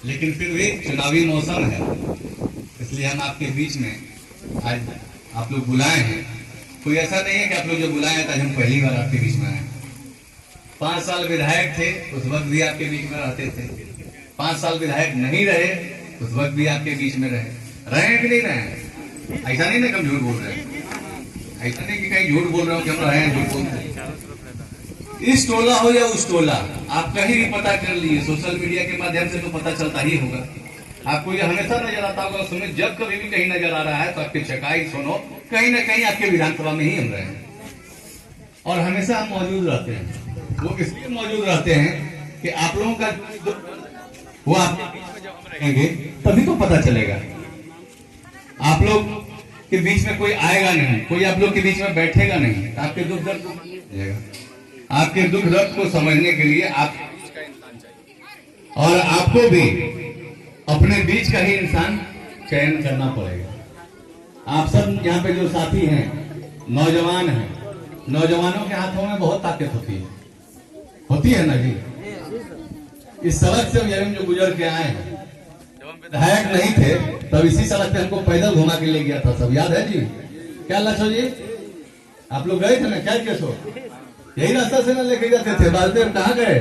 लेकिन फिर भी चुनावी मौसम है, इसलिए हम आपके बीच में आज आप लोग बुलाए हैं। कोई ऐसा नहीं है कि आप लोग जो बुलाए हैं आज हम पहली बार आपके बीच में आए। 5 साल विधायक थे, उस वक्त भी आपके बीच में रहते थे। 5 साल विधायक नहीं रहे, उस वक्त भी आपके बीच में रहे हैं कि नहीं रहे? ऐसा नहीं ना कि हम झूठ बोल रहे हैं, ऐसा नहीं कि कहीं झूठ बोल रहे हो कि हम रहे हैं, झूठ बोलते हैं। इस टोला हो या उस टोला, आप कहीं भी पता कर लीजिए, सोशल मीडिया के माध्यम से तो पता चलता ही होगा। आपको ये हमेशा नजर आता होगा, सुमित जब कभी भी कहीं नजर आ रहा है तो आपके चकाई सुनो कहीं ना कहीं आपके विधानसभा में ही हम रहे हैं, और हमेशा हम मौजूद रहते हैं। वो इसलिए मौजूद रहते हैं कि आप लोगों का वो आपके बीच में जब हम रहेंगे तभी तो पता चलेगा। आप लोग के बीच में कोई आएगा नहीं, कोई आप लोग के बीच में बैठेगा नहीं, तो आपके दुख दर्द को आपके दुख दर्द को समझने के लिए आप का इंसान चाहिए, और आपको भी अपने बीच का ही इंसान चयन करना पड़ेगा। आप सब यहाँ पे जो साथी हैं, नौजवान हैं, नौजवानों के हाथों में बहुत ताकत होती है ना जी। इस सड़क से हम जो गुजर के आए हैं, जब हम विधायक नहीं थे तब इसी सड़क पे हमको पैदल घुमा के ले गया था, सब याद है जी? क्या लक्ष्य जी, आप लोग गए थे ना? क्या केस हो? यही रास्ता से ना लेके जाते थे? बालदेव कहाँ गए?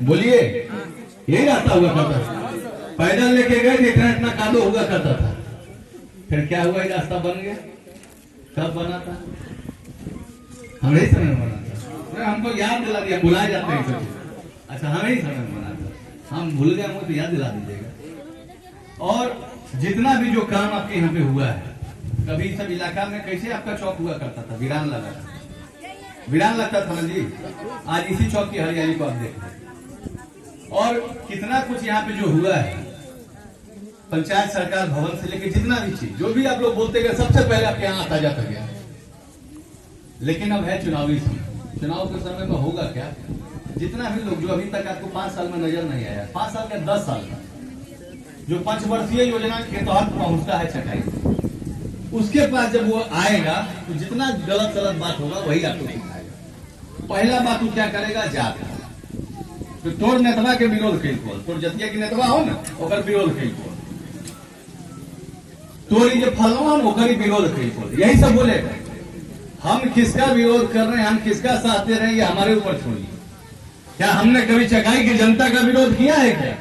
बोलिए, यही रास्ता हुआ करता था, पैदल लेके गए थे, इतना इतना कादो हुआ करता था। फिर क्या हुआ, ये रास्ता बन गया। कब बना था? हमें ही समय में बना था, हमको याद दिला दिया, बुलाए जाते हैं सब। अच्छा, हमें ही समय में बना था, हम भूल गए, मुझे तो याद दिला दीजिएगा। और जितना भी जो काम आपके यहाँ पे हुआ है, कभी सब इलाका में कैसे आपका चौक हुआ करता था, वीरान लगा था, वीरान लगता था ना जी। आज इसी चौक की हरियाली को आप देख रहे, और कितना कुछ यहाँ पे जो हुआ है, पंचायत सरकार भवन से लेकर जितना भी चीज जो भी आप लोग बोलते गए, सबसे पहले आपके यहाँ आता जाता गया। लेकिन अब है चुनावी समय, चुनाव के समय में होगा क्या? जितना भी लोग जो अभी तक आपको 5 साल में नजर नहीं आया, 5 साल का 10 साल का जो 5 वर्षीय योजना के तहत पहुंचता है चकाई, उसके पास जब वो आएगा तो जितना गलत गलत बात होगा वही आपको दिखाएगा। पहला बात वो क्या करेगा, जात तो तोड़ नेतवा के विरोध खेल खोल, तोड़ जतिया की नेतवा हो ना ओकर विरोध खेल खोल, तोड़ी जो फलवा ओकर विरोध खेल खोल, यही सब बोलेगा। हम किसका विरोध कर रहे हैं, हम किसका साथ दे रहे हैं, ये हमारे ऊपर छोड़िए। क्या हमने कभी चकाई की जनता का विरोध किया है क्या?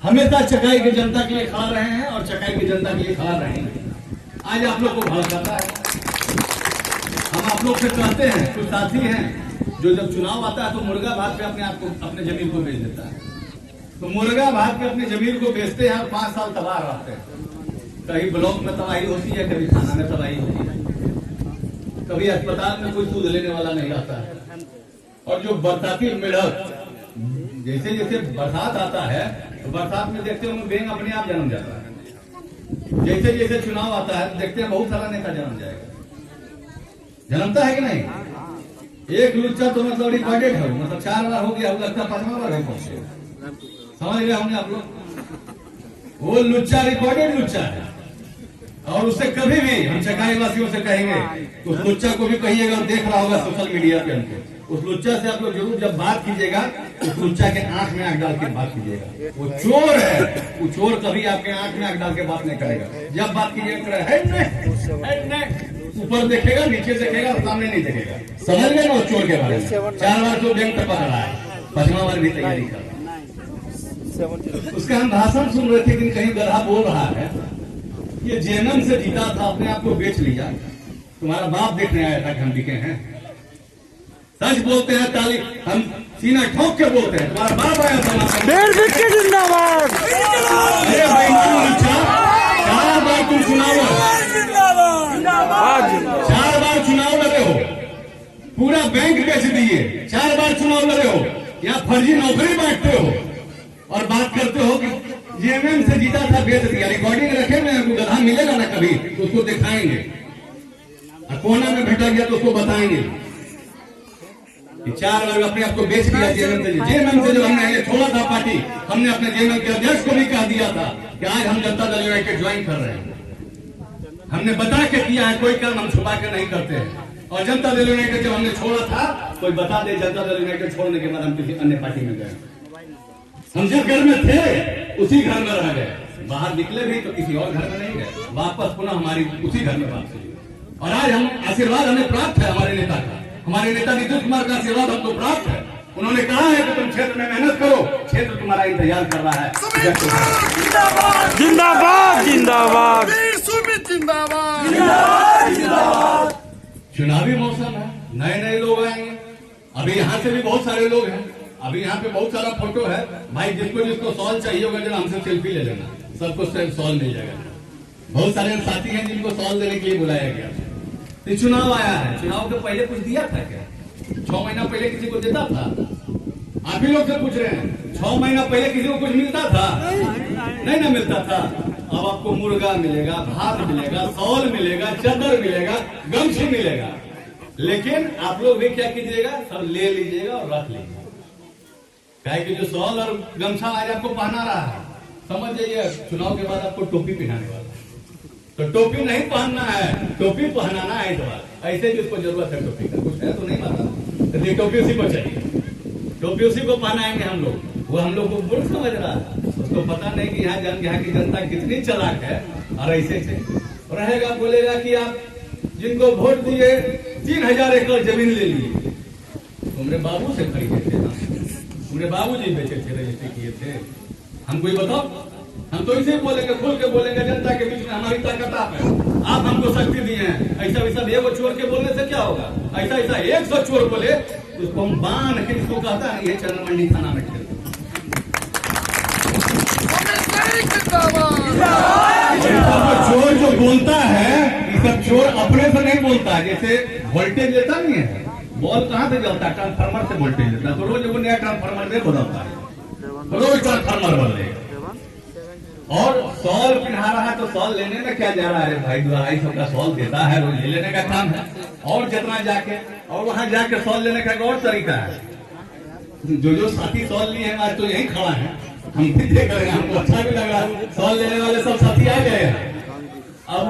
हमेशा चकाई की जनता के लिए खड़ा रहे हैं और चकाई की जनता के लिए खड़ा रहेंगे। आज आप लोग को भड़काता है, हम आप लोग से कहते हैं, कुछ साथी हैं जो जब चुनाव आता है तो मुर्गा भाग पे अपने आप को, अपने जमीन को बेच देता है। तो मुर्गा भाग के अपनी जमीन को बेचते हैं और 5 साल तबाह रहते हैं। कहीं ब्लॉक में तबाही होती है, कभी थाना में तबाही होती है, कभी अस्पताल में कोई दूध लेने वाला नहीं आता है। और जो बरसाती मेढक, जैसे जैसे बरसात आता है तो बरसात में देखते हैं बेंग अपने आप जन्म जाता है। जैसे जैसे चुनाव आता है तो देखते हैं बहुत सारा नेता जन्म जाएगा, जन्मता है कि नहीं? एक लुच्चा तो मतलब रिकॉर्डेड है, मतलब 4 बार हो गया, लगता 5वां बार पहुंचेगा। समझ गए होंगे आप लोग? वो लुच्चा रिकॉर्डेड लुच्चा है, और उससे कभी भी हम चकाई वासियों से कहेंगे तो उस लुच्चा को भी कहिएगा, देख रहा होगा सोशल मीडिया पे हमको, उस लुच्चा से आप लोग जरूर जब बात कीजिएगा उस लुच्चा के आंख में आंख डाल के बात कीजिएगा। वो चोर है, वो चोर कभी आपके आंख में आंख डाल के बात नहीं करेगा। जब बात कीजिएगा ऊपर देखेगा, नीचे देखेगा, सामने नहीं देखेगा। समझ गए ना उस चोर के बारे में? 4 बार तो बैंक पे पकड़ा है, 5वां बार भी तैयारी कर रहा है। उसका हम भाषण सुन रहे थे कि कहीं गधा बोल रहा है, ये जेएमएम से जीता था, अपने आप को बेच लिया, तुम्हारा बाप देखने आया था कि हम बिके हैं। सच बोलते हैं, ताली हम सीना ठोक के बोलते हैं, तुम्हारा बाप आया था। जिंदाबाद। अरे भाई 4 बार तुम चुनाव, 4 बार चुनाव लड़े हो, पूरा बैंक बेच दिए, 4 बार चुनाव लड़े हो, यहाँ फर्जी नौकरी बांटते हो और बात करते हो कि जेएमएम से जीता था, बेच दिया। रिकॉर्डिंग रखे में गधा मिलेगा ना कभी तो उसको दिखाएंगे, और कोना में भेटा गया तो उसको बताएंगे कि 4 बार अपने आप को बेच दिया जेएमएम से। जेएमएम से जब हमने छोड़ा था पार्टी, हमने अपने जेएमएम के अध्यक्ष को भी कह दिया था कि आज हम जनता दल यूनाइटेड ज्वाइन कर रहे हैं। हमने बता के किया है, कोई काम हम छुपा के नहीं करते हैं। और जनता दल यूनाइटेड जब हमने छोड़ा था, कोई बता दे जनता दल यूनाइटेड छोड़ने के बाद हम किसी अन्य पार्टी में गए। हम जिस घर में थे उसी घर में रह गए, बाहर निकले भी तो किसी और घर में नहीं गए, वापस पुनः हमारी उसी घर में वापस हुई। और आज हम आशीर्वाद हमें प्राप्त है हमारे नेता का, हमारे नेता नीतीश कुमार का आशीर्वाद हमको प्राप्त है। उन्होंने कहा है कि तुम क्षेत्र में मेहनत करो, क्षेत्र तुम्हारा इंतजार कर रहा है। जिंदाबाद जिंदाबाद चुनावी मौसम है, नए नए लोग आएंगे, अभी यहाँ से भी बहुत सारे लोग हैं, अभी यहाँ पे बहुत सारा फोटो है भाई, जिसको जिसको सॉल चाहिए होगा जरा हमसे सेल्फी ले लेना, सबको सॉल मिल जाएगा। बहुत सारे साथी हैं जिनको सॉल देने के लिए बुलाया गया। तो चुनाव आया है, चुनाव के पहले कुछ दिया था क्या? 6 महीना पहले किसी को देता था? आप ही लोग से पूछ रहे हैं, 6 महीना पहले किसी को कुछ मिलता था? नहीं ना मिलता था। अब आपको मुर्गा मिलेगा, भात मिलेगा, सॉल मिलेगा, चादर मिलेगा, गमछी मिलेगा, लेकिन आप लोग भी क्या कीजिएगा, सब ले लीजिएगा और रख लीजिएगा। क्या कि जो सॉल और गमछा आज आपको पहना रहा है, समझ जाइए चुनाव के बाद आपको टोपी पहनाने वाला है। तो टोपी नहीं पहनना है, टोपी पहनाना है इस बार। ऐसे जिसको जरूरत है टोपी का, कुछ है तो नहीं पता, तो ये टोपी उसी को चाहिए, टोपी उसी को पहनाएंगे हम लोग। वो हम लोग को बुरा समझ रहा है, उसको पता नहीं कि यहाँ की जनता कितनी चालाक है। और ऐसे से रहेगा, बोलेगा कि आप जिनको वोट दिए 3000 एकड़ जमीन ले लिए, तुमने बाबू से खरीदे थे ना, तुमने बाबूजी बेचे थे, रजिस्ट्री किए थे, हमको ही बताओ। हम तो इसे बोलेंगे, खुल के बोलेंगे, जनता के बीच में हमारी ताकत आप है, आप हमको शक्ति दिए हैं। ऐसा वैसा एगो चोर के बोलने से क्या होगा? ऐसा ऐसा 100 चोर बोले उसको हम बांध के, इसको कहता है ये चरण मंडी थाना में खेल। चोर जो बोलता है, ये सब चोर अपने से नहीं बोलता है। जैसे वोल्टेज लेता नहीं है, बॉल कहाँ से जलता है? ट्रांसफार्मर से वोल्टेज लेता है। तो रोज वो नया ट्रांसफार्मर में बदलता है, रोज ट्रांसफार्मर बदलेगा। और सॉल पिन्हा रहा है तो सॉल लेने में क्या जा रहा है भाई? 250 का सॉल देता है, रोज ले लेने का काम है। और जितना जाके और वहां जाके सॉल लेने का एक और तरीका है। जो साथी सॉल लिए हैं आज तो यही खड़ा है, हम भी देख रहे हैं, हमको अच्छा भी लग रहा है। सॉल लेने वाले सब साथी आ गए हैं। अब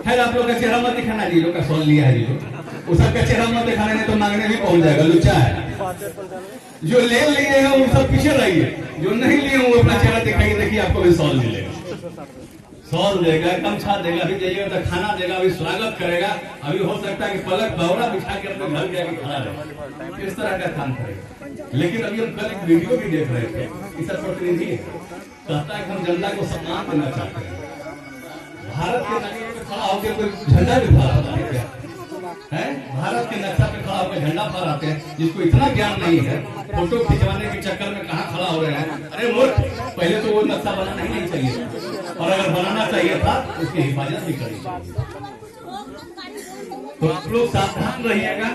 खैर आप लोग का चेहरा मत दिखाना, जी लोग का सॉल लिया है, जी उस सबका चेहरा मत दिखाने नहीं तो मांगने भी पहुंच जाएगा, लुच्चा है। जो ले लिए हैं वो सब पीछे रहिए, जो नहीं लिए वो अपना चेहरा दिखाइए, देखिए आपको भी सॉल मिलेगा, सॉल देगा, गमछा देगा, अभी जाइएगा तो खाना देगा, अभी स्वागत करेगा। अभी हो सकता है कि पलक बौरा बिछा के अपने घर जाके खड़ा रहे, इस तरह का काम करेगा। लेकिन अभी हम कल एक वीडियो भी देख रहे थे, इस प्रतिनिधि कहता है कि हम जनता को सम्मान देना चाहते हैं। भारत के नक्शे पे खड़ा होकर कोई झंडा भी फहराता है क्या? है भारत के नक्शा पे खड़ा होकर झंडा फहराते हैं। जिसको इतना ज्ञान नहीं है, फोटो खिंचवाने के चक्कर में कहाँ खड़ा हो रहे हैं। अरे मूर्ख, पहले तो वो नक्शा बनाना ही नहीं चाहिए, और अगर बनाना चाहिए था उसकी हिफाजत भी करनी चाहिए। तो आप लोग सावधान रहिएगा।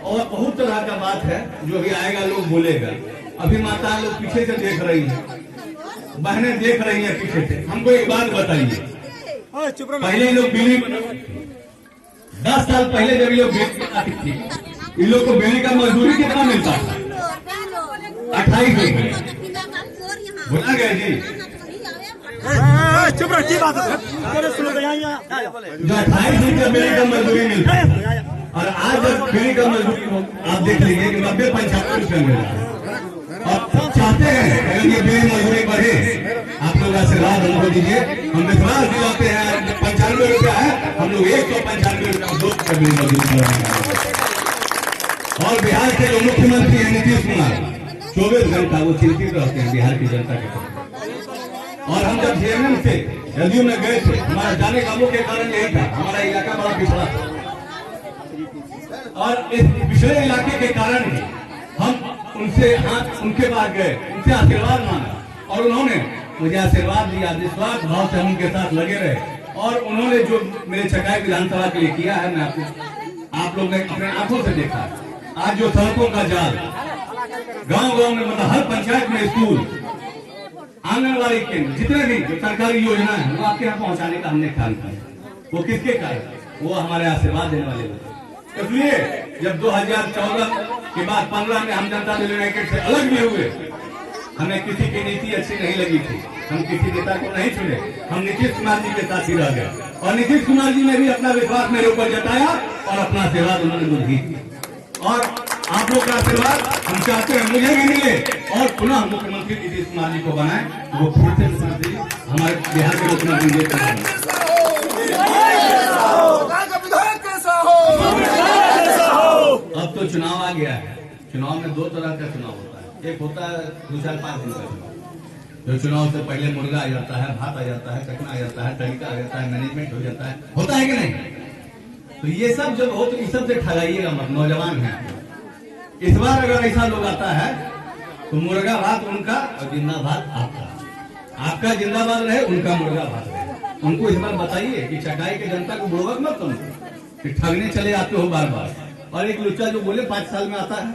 और बहुत तरह का बात है जो भी आएगा लोग बोलेगा। अभी माता लोग पीछे से देख रही है, बहनें देख रही है पीछे से। हमको एक बात बताइए, पहले लोग बिजली 10 साल पहले जब ये लोग बिजली आती थी, इन लोग को बिजली का मजदूरी कितना मिलता था? 28 रुपए। बोला गया जी, चुप रह, की बात है? जो 28 रुपये बिजली का मजदूरी मिलता है, और आज जब बिजली का मजदूरी हो, आप देख लीजिए कि 90-75 रुपये मिल रहा है। और सब चाहते हैं अगर ये बिजली मजदूरी बढ़े, आप लोग आशीर्वाद हमको दीजिए, हम विश्वास दिलाते हैं। 95 रुपया है, हम लोग 195 रुपया 2 रुपये बिजली मजदूरी करेंगे। और बिहार के जो मुख्यमंत्री हैं नीतीश कुमार, 24 घंटा वो चिंतित रहते हैं बिहार की जनता के प्रति। और हम जब जेएमएम से जदयू में गए थे, हमारा जाने का मुख्य कारण यही था, हमारा इलाका बड़ा पिछड़ा था, और इस पिछड़े इलाके के कारण ही हम उनके पास गए, उनसे आशीर्वाद मांगा, और उन्होंने मुझे आशीर्वाद दिया। निस्वार्थ भाव से हम उनके साथ लगे रहे, और उन्होंने जो मेरे चकाई विधानसभा के लिए किया है, मैं आप लोग ने अपने आंखों से देखा। आज जो सड़कों का जाल गांव-गांव में, मतलब हर पंचायत में स्कूल, आंगनबाड़ी केंद्र, जितने भी जो सरकारी योजना है वो आपके यहाँ पहुंचाने का हमने ख्याल किया। वो किसके कारण? वो हमारे आशीर्वाद देने वाले लोग। इसलिए जब 2014 के बाद 15 में हम जनता दल यूनाइटेड से अलग भी हुए, हमें किसी की नीति अच्छी नहीं लगी थी, हम किसी नेता को नहीं चुने, हम नीतीश कुमार जी के साथ ही रह गए। और नीतीश कुमार जी ने भी अपना विश्वास मेरे ऊपर जताया और अपना आशीर्वाद उन्होंने मुझे दी। और आप लोग का आशीर्वाद हम चाहते हैं मुझे भी मिले और पुनः मुख्यमंत्री नीतीश कुमार जी को बनाए, वो फिर से मुख्यमंत्री हमारे बिहार के मुख्यमंत्री जी बनाए। अब तो चुनाव आ गया है। चुनाव में दो तरह का चुनाव होता है, एक होता है 2-4-5 दिन का चुनाव, जो चुनाव से पहले मुर्गा आ जाता है, भात आ जाता है, चकना आ जाता है, तरीका आ जाता है, मैनेजमेंट हो जाता है, होता है कि नहीं? तो ये सब जब हो तो इस सब से ठगाइएगा मत, नौजवान हैं। इस बार अगर ऐसा लोग आता है तो मुर्गा भात उनका और जिंदा भात आपका, आपका जिंदाबाद रहे, उनका मुर्गा भात रहे। उनको इस बार बताइए कि चकाई के जनता को बुड़वक मत समझो कि ठगने चले आते हो बार बार। और एक लुच्चा जो बोले 5 साल में आता है,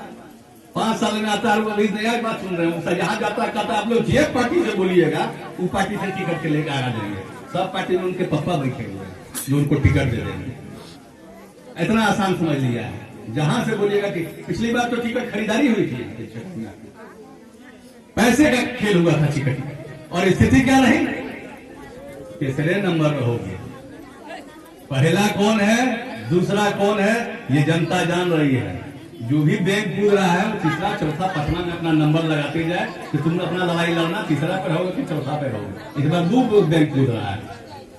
5 साल में आता है, वो अभी नया बात सुन रहे हैं। यहाँ जाता है कहता है आप लोग जिस पार्टी से बोलिएगा वो पार्टी से टिकट के लेकर आ जाएंगे। सब पार्टी में उनके पप्पा बैठे हुए हैं जो उनको टिकट दे देंगे। इतना आसान समझ लिया है। जहां से बोलिएगा कि पिछली बार तो टिकट खरीदारी हुई थी, पैसे का खेल हुआ था टिकट, और स्थिति क्या रही? तीसरे नंबर पर हो गया। पहला कौन है, दूसरा कौन है, ये जनता जान रही है। जो भी बैंक कूद रहा है वो तीसरा, चौथा, पांचवा में अपना नंबर लगाते जाए कि तुम अपना लड़ाई लड़ना तीसरा पे रहोगे कि चौथा पे रहोगे। इस बार 2 बैंक कूद रहा है,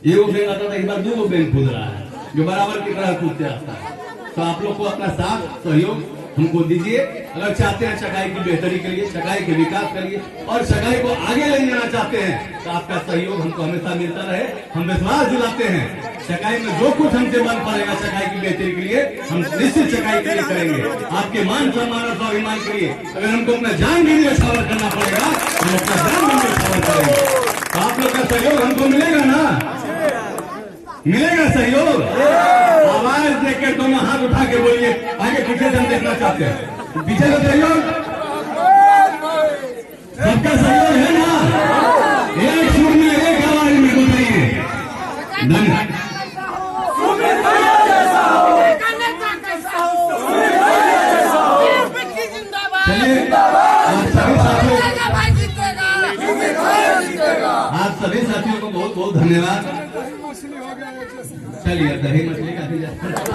एक बैंक आता था, इस बार 2 बैंक कूद रहा है, जो बराबर की तरह कूदते आता है। तो आप लोग को अपना साथ सहयोग हमको दीजिए। अगर चाहते हैं चकाई की बेहतरी के लिए, चकाई के विकास करिए और चकाई को आगे ले जाना चाहते हैं तो आपका सहयोग हमको हमेशा मिलता रहे। हम विश्वास दिलाते हैं चकाई में जो कुछ हमसे बन पड़ेगा चकाई की बेहतरी के लिए हम निश्चित चकाई के लिए करेंगे। आपके मान सम्मान और स्वाभिमान के लिए अगर हमको अपना जान भी न्यौछावर करना पड़ेगा हम अपना जान भी न्यौछावर करेंगे। तो आप लोग का सहयोग हमको मिलेगा ना? मिलेगा सहयोग? आवाज देकर दोनों हाथ उठा के बोलिए, आगे पीछे से हम देखना चाहते हैं। पीछे का सहयोग, सबका सहयोग है ना? एक सुर में, एक आवाज में बताइए। धन्यवाद। चलिए आप सभी साथियों को बहुत बहुत धन्यवाद। चलिए दही मछली का